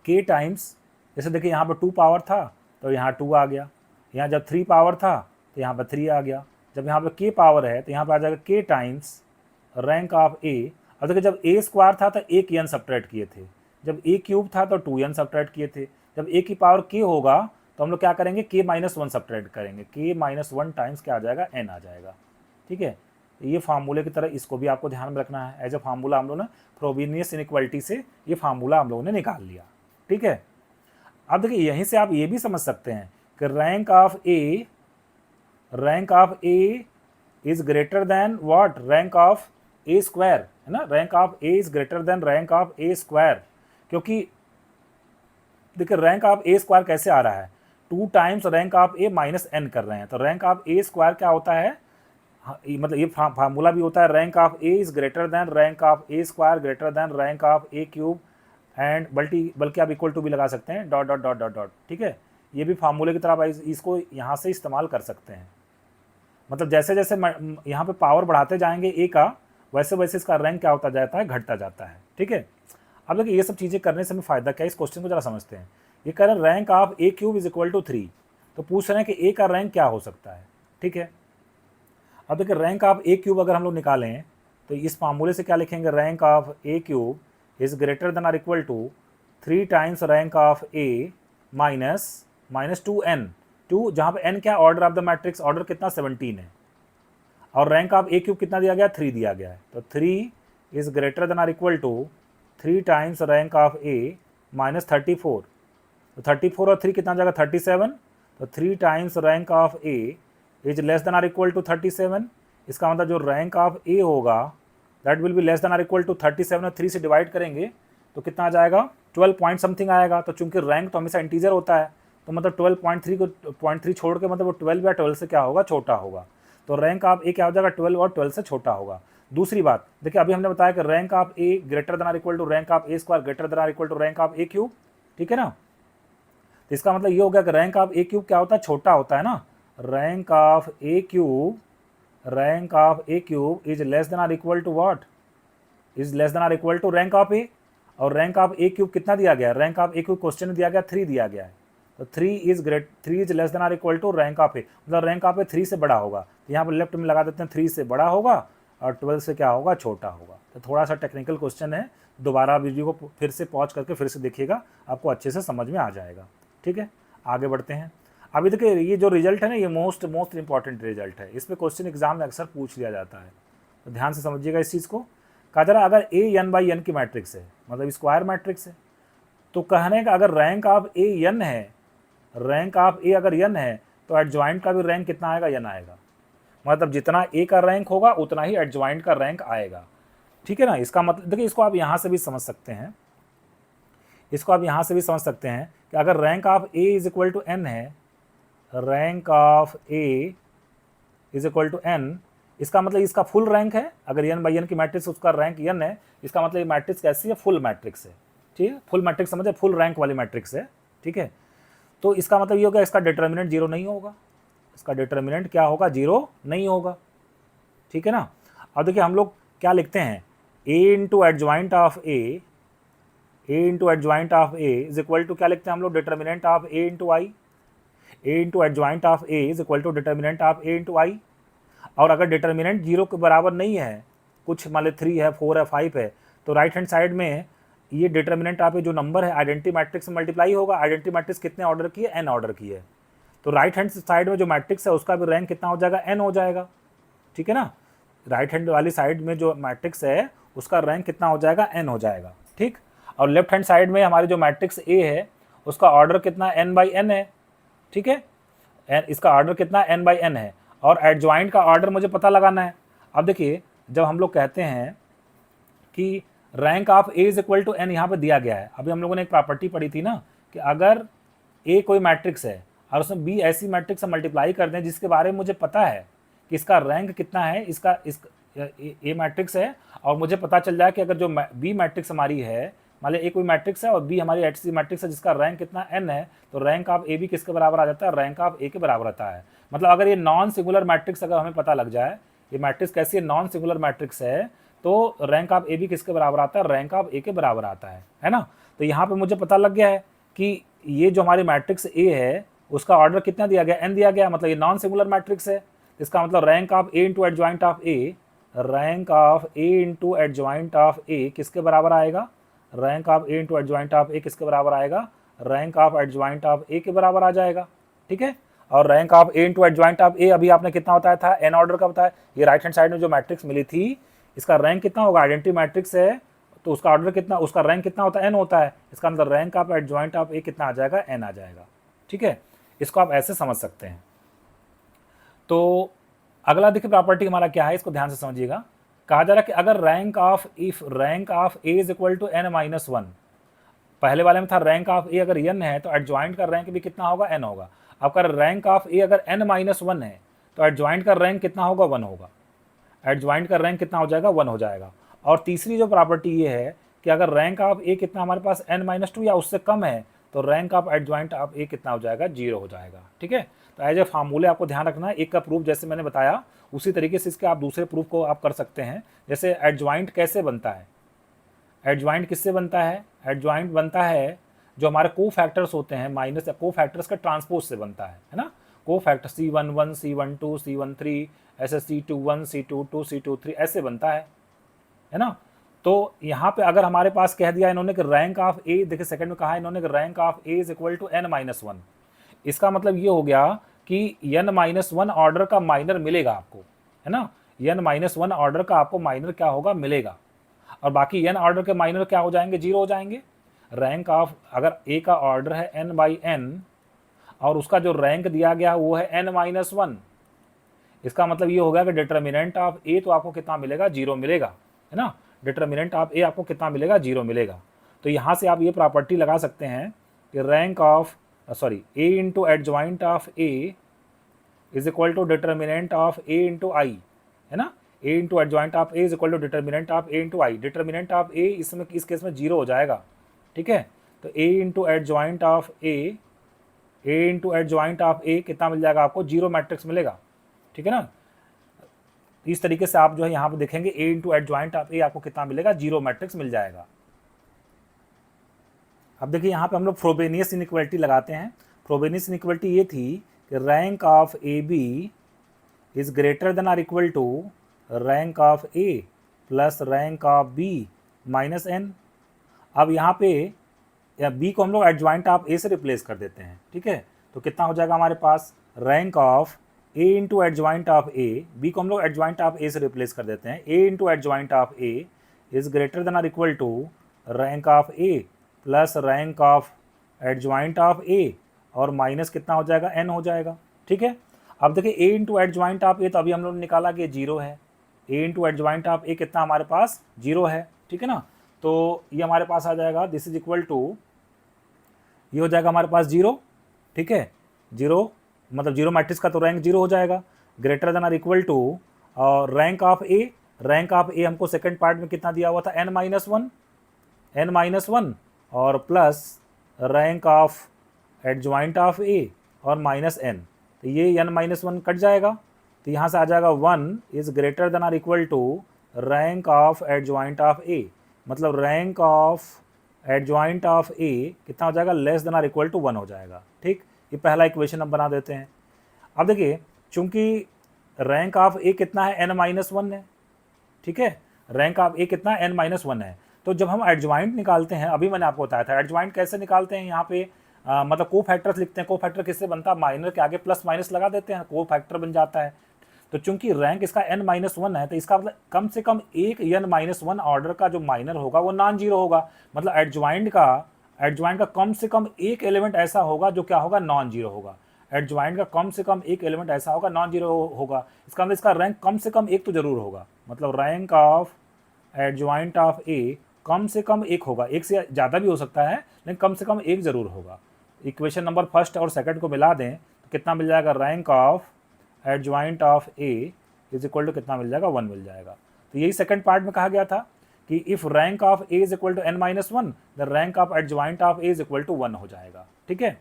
के टाइम्स, जैसे देखिए यहाँ पर 2 पावर था तो यहाँ 2 आ गया, यहाँ जब 3 पावर था तो यहाँ पर 3 आ गया, जब यहाँ पर के पावर है तो यहाँ पर आ जाएगा के टाइम्स रैंक ऑफ ए। अब देखिए जब ए स्क्वायर था तो एक n सब्ट्रैक्ट किए थे, जब ए क्यूब था तो 2n सब्ट्रैक्ट किए थे, जब ए की पावर के होगा तो हम लोग क्या करेंगे, के माइनस 1 सब्ट्रैक्ट करेंगे, के माइनस 1 टाइम्स क्या आ जाएगा, n आ जाएगा। ठीक है, ये फार्मूले की तरह इसको भी आपको ध्यान में रखना है। एज ए फार्मूला हम लोग ने फ्रोबेनियस इनइक्वालिटी से ये फार्मूला हम लोगों ने निकाल लिया। ठीक है, अब देखिए यहीं से आप ये भी समझ सकते हैं कि rank of A is greater then what, rank of A square, है ना, rank of A is greater then rank of A square. क्योंकि देखिए रैंक ऑफ ए स्क्वायर कैसे आ रहा है, 2 times rank of A minus N कर रहे हैं, तो रैंक ऑफ ए स्क्वायर क्या होता है, मतलब ये फार्मूला भी होता है, rank of A is greater then rank of A square greater then rank of A cube and बल्कि आप इक्वल टू भी लगा सकते हैं, dot dot dot dot dot. ठीक है, ये भी फार्मूले की तरह आप इसको यहाँ से इस्तेमाल कर सकते हैं। मतलब जैसे जैसे यहाँ पे पावर बढ़ाते जाएंगे ए का, वैसे वैसे इसका रैंक क्या होता जाता है, घटता जाता है। ठीक है, अब देखिए ये सब चीज़ें करने से हमें फ़ायदा क्या है, इस क्वेश्चन को जरा समझते हैं। ये कह रहे हैं rank of A cube is equal to 3, तो पूछ रहे हैं कि ए का रैंक क्या हो सकता है। ठीक है, अब देखिए रैंक ऑफ ए क्यूब अगर हम लोग निकालें तो इस फार्मूले से क्या लिखेंगे, rank of A cube is greater than or equal to 3 times rank of A minus 2n, 2 जहाँ पे n क्या order of the matrix, order कितना 17 है, और रैंक ऑफ ए क्यूब कितना दिया गया, 3 दिया गया है, तो 3 is greater than or equal to 3 times rank of A minus 34, तो 34 और 3 कितना जाएगा 37, तो 3 times rank of A is less than or equal to 37। इसका मतलब जो रैंक ऑफ ए होगा that will be less than or equal to 37, और 3 से डिवाइड करेंगे तो कितना आ जाएगा 12 पॉइंट समथिंग आएगा। तो चूंकि रैंक तो हमेशा इंटीजर होता है, तो मतलब 12.3 को 0.3 छोड़ के मतलब वो 12 या 12 से क्या होगा, छोटा होगा। तो रैंक ऑफ ए क्या हो जाएगा, 12 और 12 से छोटा होगा। दूसरी बात देखिए, अभी हमने बताया कि rank of A greater than or equal to rank of A square greater than or equal to rank of A cube. ठीक है ना, तो इसका मतलब ये हो गया कि रैंक ऑफ ए क्यूब क्या होता है, छोटा होता है ना। Rank of A cube is less than or equal to what, is less than or equal to rank of A, और रैंक ऑफ ए क्यूब कितना दिया गया है, rank of A cube question में दिया गया 3 दिया गया है, तो 3 is less than or equal to rank of A, मतलब रैंक ऑफ ए 3 से बड़ा होगा। तो यहाँ पर लेफ्ट में लगा देते हैं 3 से बड़ा होगा और 12 से क्या होगा, छोटा होगा। तो थोड़ा सा टेक्निकल क्वेश्चन है, दोबारा वीडियो को फिर से पॉज करके फिर से देखिएगा, आपको अच्छे से समझ में आ जाएगा। ठीक है, आगे बढ़ते हैं। अभी देखिए ये जो रिजल्ट है ना, ये मोस्ट इंपॉर्टेंट रिजल्ट है, इस पर क्वेश्चन एग्जाम में अक्सर पूछ लिया जाता है, तो ध्यान से समझिएगा इस चीज़ को। कहा जा रहा अगर ए n बाई एन की मैट्रिक्स है, मतलब स्क्वायर मैट्रिक्स है, तो कहने का अगर रैंक ऑफ ए n है, रैंक ऑफ ए अगर n है तो एडजॉइंट का भी रैंक कितना आएगा, n आएगा। मतलब जितना ए का रैंक होगा उतना ही एडजॉइंट का रैंक आएगा। ठीक है ना, इसका मतलब देखिए इसको आप यहाँ से भी समझ सकते हैं, इसको आप यहाँ से भी समझ सकते हैं कि अगर rank of A is equal to n है, rank of A is equal to n, इसका मतलब इसका फुल रैंक है। अगर n बाई n की मैट्रिक्स उसका रैंक n है, इसका मतलब ये मैट्रिक्स कैसी है, फुल मैट्रिक्स है। ठीक है, फुल मैट्रिक्स समझे, फुल रैंक वाली मैट्रिक्स है। ठीक है, तो इसका मतलब ये होगा इसका डिटर्मिनेंट 0 नहीं होगा, इसका डिटर्मिनेंट क्या होगा, 0 नहीं होगा। ठीक है ना, अब देखिए हम लोग क्या लिखते हैं, a into adjoint of A is equal to क्या लिखते हैं हम लोग, determinant of a into I, a into adjoint of a is equal to determinant of a into I. और अगर डिटर्मिनेंट 0 के बराबर नहीं है, कुछ मान लो 3 है, 4 है, 5 है, तो राइट हैंड साइड में ये डिटर्मिनेंट ऑफ जो नंबर है आइडेंटिटी मैट्रिक्स में मल्टीप्लाई होगा। आइडेंटिटी मैट्रिक्स कितने ऑर्डर की है, n ऑर्डर की है, तो राइट हैंड साइड में जो मैट्रिक्स है उसका भी रैंक कितना हो जाएगा, n हो जाएगा। ठीक है ना, राइट हैंड वाली साइड में जो मैट्रिक्स है उसका रैंक कितना हो जाएगा, n हो जाएगा। ठीक, और लेफ्ट हैंड साइड में हमारी जो मैट्रिक्स a है उसका ऑर्डर कितना, n बाई n है। ठीक है, इसका ऑर्डर कितना, n बाई n है, और एडजॉइंट का ऑर्डर मुझे पता लगाना है। अब देखिए जब हम लोग कहते हैं कि rank of A is equal to n यहाँ पे दिया गया है, अभी हम लोगों ने एक प्रॉपर्टी पढ़ी थी ना कि अगर ए कोई मैट्रिक्स है और उसमें बी ऐसी मैट्रिक्स से मल्टीप्लाई कर दें जिसके बारे में मुझे पता है कि इसका रैंक कितना है, इसका ए मैट्रिक्स है, और मुझे पता चल जाए कि अगर जो बी मैट्रिक्स हमारी है, मान लीजिए ए कोई मैट्रिक्स है और बी हमारी ऐसी मैट्रिक्स है जिसका रैंक कितना n है, तो रैंक ऑफ ए भी किसके बराबर आ जाता है, रैंक ऑफ ए के बराबर आता है। मतलब अगर ये नॉन सिंगुलर मैट्रिक्स अगर हमें पता लग जाए, ये मैट्रिक्स कैसी है, नॉन सिंगुलर मैट्रिक्स है, तो रैंक ऑफ ए भी किसके बराबर आता है, रैंक ऑफ ए के बराबर आता है ना। तो यहाँ पे मुझे पता लग गया है कि ये जो हमारी मैट्रिक्स ए है उसका ऑर्डर कितना दिया गया, n दिया गया, मतलब ये नॉन सिंगुलर मैट्रिक्स है। इसका मतलब rank of A into adjoint of A, rank of A into adjoint of A किसके बराबर आएगा, rank of A into adjoint of A किसके बराबर आएगा, rank of adjoint of A के बराबर आ जाएगा। ठीक है, और rank of A into adjoint of A अभी आपने कितना बताया था, n ऑर्डर का बताया। ये राइट हैंड साइड में जो मैट्रिक्स मिली थी इसका रैंक कितना होगा, आइडेंटिटी मैट्रिक्स है तो उसका ऑर्डर कितना, उसका रैंक कितना होता है, n होता है। इसका मतलब rank of adjoint of A कितना आ जाएगा, n आ जाएगा। ठीक है, इसको आप ऐसे समझ सकते हैं। तो अगला देखिए प्रॉपर्टी हमारा क्या है, इसको ध्यान से समझिएगा। कहा जा रहा है कि अगर rank of A is equal to n minus 1, पहले वाले में था रैंक ऑफ ए अगर n है तो एडजॉइंट का रैंक भी कितना होगा, n होगा। अब अगर रैंक ऑफ ए अगर n माइनस 1 है तो एडजॉइंट का रैंक कितना होगा, 1 होगा। एडजॉइंट का रैंक कितना हो जाएगा, 1 हो जाएगा। और तीसरी जो प्रॉपर्टी ये है कि अगर रैंक ऑफ ए कितना हमारे पास n माइनस 2 या उससे कम है तो rank of adjoint of A कितना हो जाएगा, 0 हो जाएगा। ठीक है, तो एज ए फार्मूले आपको ध्यान रखना है। एक का प्रूफ जैसे मैंने बताया उसी तरीके से इसके आप दूसरे प्रूफ को आप कर सकते हैं। जैसे एडजॉइंट कैसे बनता है, एडजॉइंट किससे बनता है, एडजॉइंट बनता है जो हमारे को फैक्टर्स होते हैं माइनस या को फैक्टर्स का ट्रांसपोज से बनता है ना। को फैक्टर C11 C12 C13 ऐसे C21 C22 C23 ऐसे बनता है ना। तो यहाँ पे अगर हमारे पास कह दिया इन्होंने कि रैंक ऑफ ए, देखिए सेकंड में कहा इन्होंने कि rank of A is equal to n-1, इसका मतलब ये हो गया कि n-1 ऑर्डर का माइनर मिलेगा आपको, है ना। n-1 ऑर्डर का आपको माइनर क्या होगा, मिलेगा, और बाकी n ऑर्डर के माइनर क्या हो जाएंगे, 0 हो जाएंगे। रैंक ऑफ अगर ए का ऑर्डर है n/n और उसका जो रैंक दिया गया वो है n-1, इसका मतलब ये हो गया कि डिटर्मिनेंट ऑफ ए तो आपको कितना मिलेगा, 0 मिलेगा, है ना। डिटर्मिनेंट ऑफ ए आपको कितना मिलेगा, 0 मिलेगा। तो यहाँ से आप ये प्रॉपर्टी लगा सकते हैं कि rank of A into adjoint of A is equal to determinant of A into I, है ना। A into adjoint of A is equal to determinant of A into I. Determinant of A इसमें इस case में 0 हो जाएगा। ठीक है, तो A into adjoint of A into adjoint of A कितना मिल जाएगा आपको, 0 मैट्रिक्स मिलेगा। ठीक है ना, इस तरीके से आप जो है यहाँ पे देखेंगे ए इंटू एडजॉइंट ऑफ ए आपको कितना मिलेगा, 0 मैट्रिक्स मिल जाएगा। अब देखिए यहाँ पे हम लोग फ्रोबेनियस इनइक्वालिटी लगाते हैं। फ्रोबेनियस इनइक्वालिटी ये थी कि rank of A B is greater than or equal to rank of A plus rank of B minus N. अब यहाँ पे या बी को हम लोग एडजॉइंट ऑफ ए से रिप्लेस कर देते हैं। ठीक है, तो कितना हो जाएगा हमारे पास, rank of A into adjoint of A, B को हम लोग एडजॉइंट ऑफ ए से रिप्लेस कर देते हैं। A into adjoint of A is greater than or equal to rank of A plus rank of adjoint of A और minus कितना हो जाएगा, एन हो जाएगा। ठीक है, अब देखिए ए इंटू एडजॉइंट ऑफ ए तो अभी हम लोग ने निकाला कि 0 है। ए इंटू एडजॉइंट ऑफ ए कितना हमारे पास, 0 है। ठीक है ना, तो ये हमारे पास आ जाएगा, दिस इज इक्वल टू, ये हो जाएगा हमारे पास 0। ठीक है, 0 मतलब 0 मैट्रिक्स का तो रैंक 0 हो जाएगा, greater than or equal to और rank of A, rank of A हमको सेकंड पार्ट में कितना दिया हुआ था, n-1 और plus rank of adjoint of A और माइनस एन। तो ये n-1 कट जाएगा, तो यहाँ से आ जाएगा 1 is greater than or equal to rank of adjoint of A, मतलब rank of adjoint of A कितना हो जाएगा, less than or equal to 1 हो जाएगा। ठीक, ये पहला इक्वेशन हम बना देते हैं। अब देखिए चूंकि रैंक ऑफ ए कितना है, n-1 है। ठीक है, रैंक ऑफ ए कितना है, n-1 है। तो जब हम एडजॉइंट निकालते हैं, अभी मैंने आपको बताया था एडजॉइंट कैसे निकालते हैं, यहाँ पे मतलब को फैक्टर्स लिखते हैं। को फैक्टर किससे बनता है, माइनर के आगे प्लस माइनस लगा देते हैं, को फैक्टर बन जाता है। तो चूंकि रैंक इसका n-1 है तो इसका मतलब कम से कम एक n-1 ऑर्डर का जो माइनर होगा वो नॉन जीरो होगा। मतलब एडजॉइंट का कम से कम एक एलिमेंट ऐसा होगा जो क्या होगा, नॉन जीरो होगा। एडजॉइंट का कम से कम एक एलिमेंट ऐसा होगा नॉन जीरो होगा, इसका मतलब इसका रैंक कम से कम एक तो जरूर होगा। मतलब रैंक ऑफ एडजॉइंट ऑफ ए कम से कम एक होगा, एक से ज़्यादा भी हो सकता है लेकिन कम से कम एक जरूर होगा। इक्वेशन नंबर फर्स्ट और सेकंड को मिला दें तो कितना मिल जाएगा, rank of adjoint of A is equal to कितना मिल जाएगा, 1 मिल जाएगा। तो यही सेकंड पार्ट में कहा गया था कि if rank of A is equal to n-1 the rank of adjoint of A is equal to 1 हो जाएगा। ठीक है,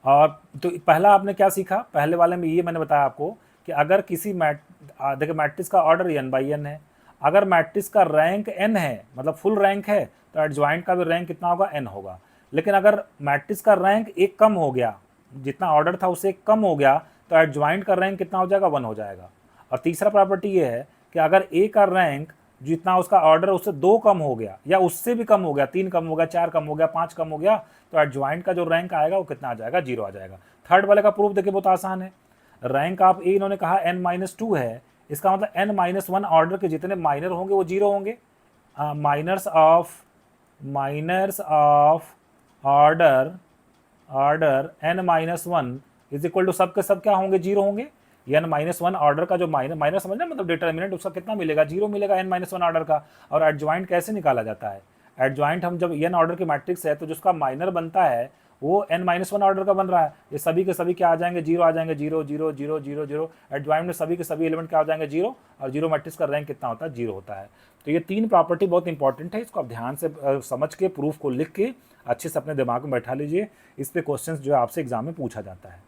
और तो पहला आपने क्या सीखा, पहले वाले में ये मैंने बताया आपको कि अगर किसी देखिए मैट्रिक्स का ऑर्डर n/n है, अगर मैट्रिक्स का रैंक n है मतलब फुल रैंक है तो एडजॉइंट का भी रैंक कितना होगा, n होगा। लेकिन अगर मैट्रिक्स का रैंक एक कम हो गया, जितना ऑर्डर था उससे कम हो गया, तो एडजॉइंट का रैंक कितना हो जाएगा, 1 हो जाएगा। और तीसरा प्रॉपर्टी ये है कि अगर ए का रैंक जितना उसका ऑर्डर उससे 2 कम हो गया या उससे भी कम हो गया, 3 कम हो गया, 4 कम हो गया, 5 कम हो गया, तो एडजॉइंट का जो रैंक आएगा वो कितना आ जाएगा, 0 आ जाएगा। थर्ड वाले का प्रूफ देखिए बहुत आसान है। रैंक ऑफ ए इन्होंने कहा n-2 है, इसका मतलब n-1 ऑर्डर के जितने माइनर होंगे वो 0 होंगे। Minors of order n-1 is equal to सब के सब क्या होंगे, 0 होंगे। n-1 ऑर्डर का जो माइनर समझना मतलब डिटर्मिनेंट उसका कितना मिलेगा, 0 मिलेगा n-1 ऑर्डर का। और एडजॉइंट कैसे निकाला जाता है, एडजॉइंट हम जब n ऑर्डर की मैट्रिक्स है तो जिसका माइनर बनता है वो n-1 ऑर्डर का बन रहा है, ये सभी के सभी क्या आ जाएंगे, जीरो आ जाएंगे, zero zero zero zero zero. Adjoint में सभी के सभी एलिमेंट क्या हो जाएंगे, जीरो, और जीरो मैट्रिक्स का रैंक कितना होता है, जीरो होता है। तो ये 3 प्रॉपर्टी बहुत इंपॉर्टेंट है, इसको आप ध्यान से समझ के प्रूफ को लिख के अच्छे से अपने दिमाग में बैठा लीजिए, इस पे क्वेश्चन जो है आपसे एग्जाम में पूछा जाता है।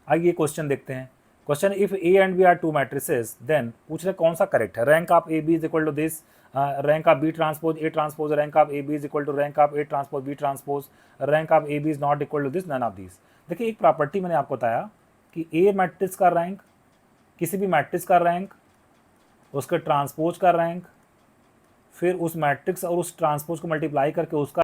आइए क्वेश्चन देखते हैं। Question, if A and B are two matrices then पूछ रहे कौन सा करेक्ट है, rank of A B is equal to this, rank of B transpose A transpose, rank of A B is equal to rank of A transpose B transpose, rank of A B is not equal to this, none of this. देखिए एक property मैंने आपको बताया कि ए matrix का rank, किसी भी matrix का रैंक, उसके ट्रांसपोज का रैंक, फिर उस मैट्रिक्स और उस ट्रांसपोज को मल्टीप्लाई करके उसका